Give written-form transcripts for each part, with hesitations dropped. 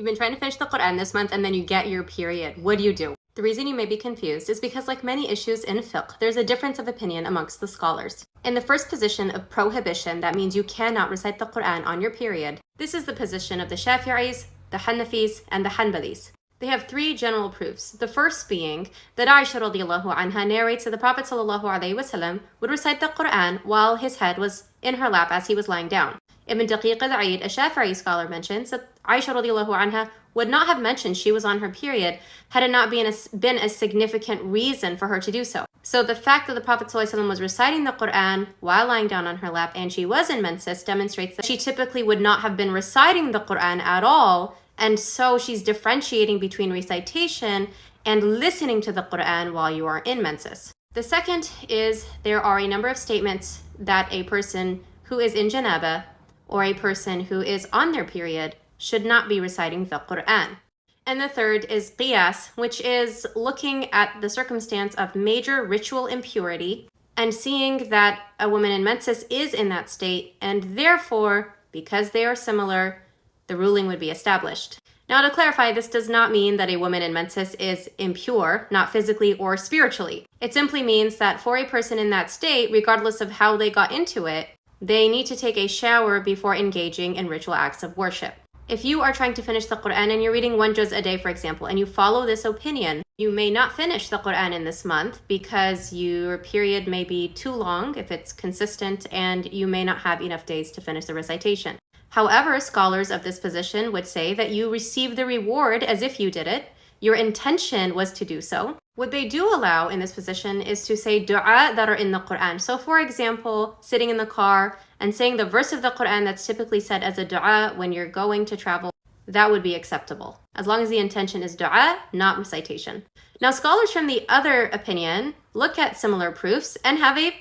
You've been trying to finish the Qur'an this month and then you get your period. What do? The reason you may be confused is because, like many issues in fiqh, there's a difference of opinion amongst the scholars. In the first position of prohibition, that means you cannot recite the Qur'an on your period. This is the position of the Shafi'is, the Hanafis, and the Hanbalis. They have three general proofs. The first being that Aisha radiallahu anha narrates that the Prophet sallallahu alaihi wasallam would recite the Qur'an while his head was in her lap as he was lying down. Ibn Daqiq al-Eid, a Shafi'i scholar, mentions that Aisha radiallahu anha would not have mentioned she was on her period had it not been a significant reason for her to do so. So the fact that the Prophet ﷺ was reciting the Qur'an while lying down on her lap and she was in menses demonstrates that she typically would not have been reciting the Qur'an at all, and so she's differentiating between recitation and listening to the Qur'an while you are in menses. The second is there are a number of statements that a person who is in janaba or a person who is on their period should not be reciting the Qur'an. And the third is qiyas, which is looking at the circumstance of major ritual impurity and seeing that a woman in menses is in that state, and therefore, because they are similar, the ruling would be established. Now, to clarify, this does not mean that a woman in menses is impure, not physically or spiritually. It simply means that for a person in that state, regardless of how they got into it, they need to take a shower before engaging in ritual acts of worship. If you are trying to finish the Qur'an and you're reading one juz a day, for example, and you follow this opinion, you may not finish the Qur'an in this month because your period may be too long if it's consistent, and you may not have enough days to finish the recitation. However, scholars of this position would say that you receive the reward as if you did it. Your intention was to do so. What they do allow in this position is to say dua that are in the Qur'an. So for example, sitting in the car and saying the verse of the Qur'an that's typically said as a dua when you're going to travel, that would be acceptable, as long as the intention is dua, not recitation. Now, scholars from the other opinion look at similar proofs and have a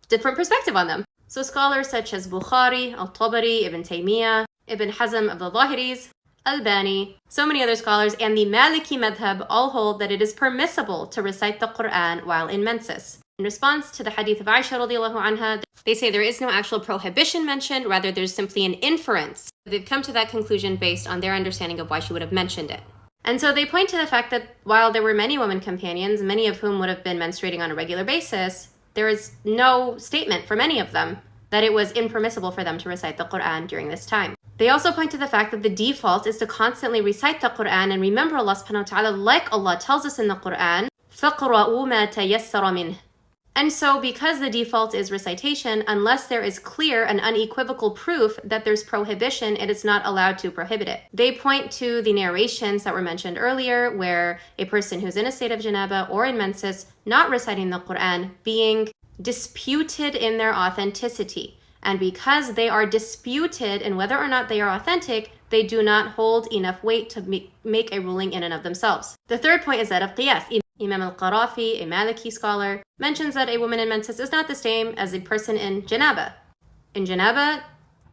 different perspective on them. So scholars such as Bukhari, Al-Tabari, Ibn Taymiyyah, Ibn Hazm of the Zahiris, Al-Bani, so many other scholars, and the Maliki madhab all hold that it is permissible to recite the Qur'an while in menses. In response to the hadith of Aisha radiallahu anha, they say there is no actual prohibition mentioned, rather there's simply an inference. They've come to that conclusion based on their understanding of why she would have mentioned it. And so they point to the fact that while there were many women companions, many of whom would have been menstruating on a regular basis, there is no statement from any of them that it was impermissible for them to recite the Qur'an during this time. They also point to the fact that the default is to constantly recite the Qur'an and remember Allah subhanahu wa ta'ala, like Allah tells us in the Qur'an, فَقْرَؤُوا مَا تَيَسَّرَ مِنْهُ. And so because the default is recitation, unless there is clear and unequivocal proof that there's prohibition, it is not allowed to prohibit it. They point to the narrations that were mentioned earlier, where a person who's in a state of janaba or in menses not reciting the Qur'an being disputed in their authenticity. And because they are disputed in whether or not they are authentic, they do not hold enough weight to make a ruling in and of themselves. The third point is that of qiyas. Imam al-Qarafi, a Maliki scholar, mentions that a woman in menses is not the same as a person in janaba. In janaba,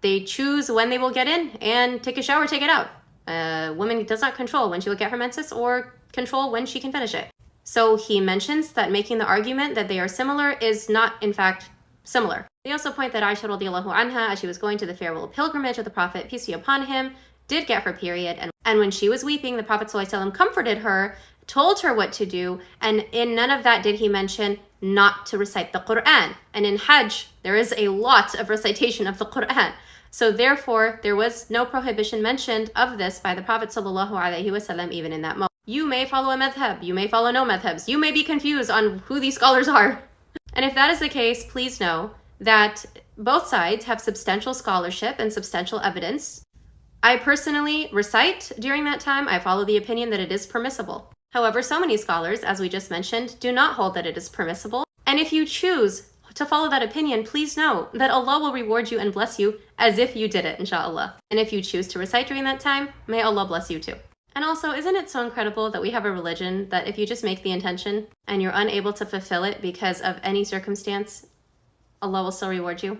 they choose when they will get in and take a shower, take it out. A woman does not control when she will get her menses or control when she can finish it. So he mentions that making the argument that they are similar is not, in fact, similar. They also point that Aisha radiallahu anha, as she was going to the farewell pilgrimage of the Prophet, peace be upon him, did get her period. And when she was weeping, the Prophet ﷺ comforted her, told her what to do, and in none of that did he mention not to recite the Qur'an. And in Hajj, there is a lot of recitation of the Qur'an. So therefore, there was no prohibition mentioned of this by the Prophet ﷺ even in that moment. You may follow a madhab, you may follow no madhabs, you may be confused on who these scholars are. And if that is the case, please know that both sides have substantial scholarship and substantial evidence. I personally recite during that time. I follow the opinion that it is permissible. However, so many scholars, as we just mentioned, do not hold that it is permissible. And if you choose to follow that opinion, please know that Allah will reward you and bless you as if you did it, inshallah. And if you choose to recite during that time, may Allah bless you too. And also, isn't it so incredible that we have a religion that if you just make the intention and you're unable to fulfill it because of any circumstance, Allah will still reward you?